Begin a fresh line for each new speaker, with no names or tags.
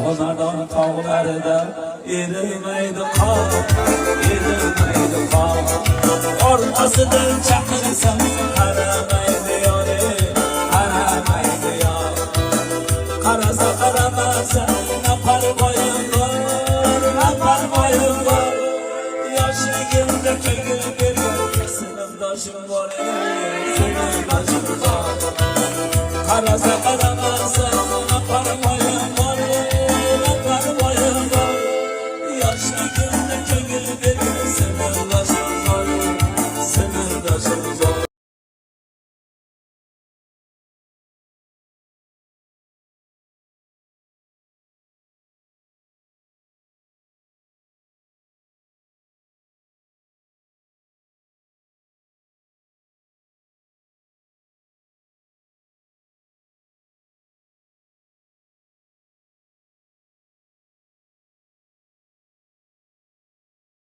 Şahınadan tağlarda erimeydi qar, erimeydi qar. Ortasıdan çaqirsam qaramaydi yore, qaramaydi yor. Qarasa qaramasa napar boyim bor, napar boyim bor. Yoshligimda ko'ngil bergan sinfdoshim bor, sinfdoshim bor. Qarasa qaramasa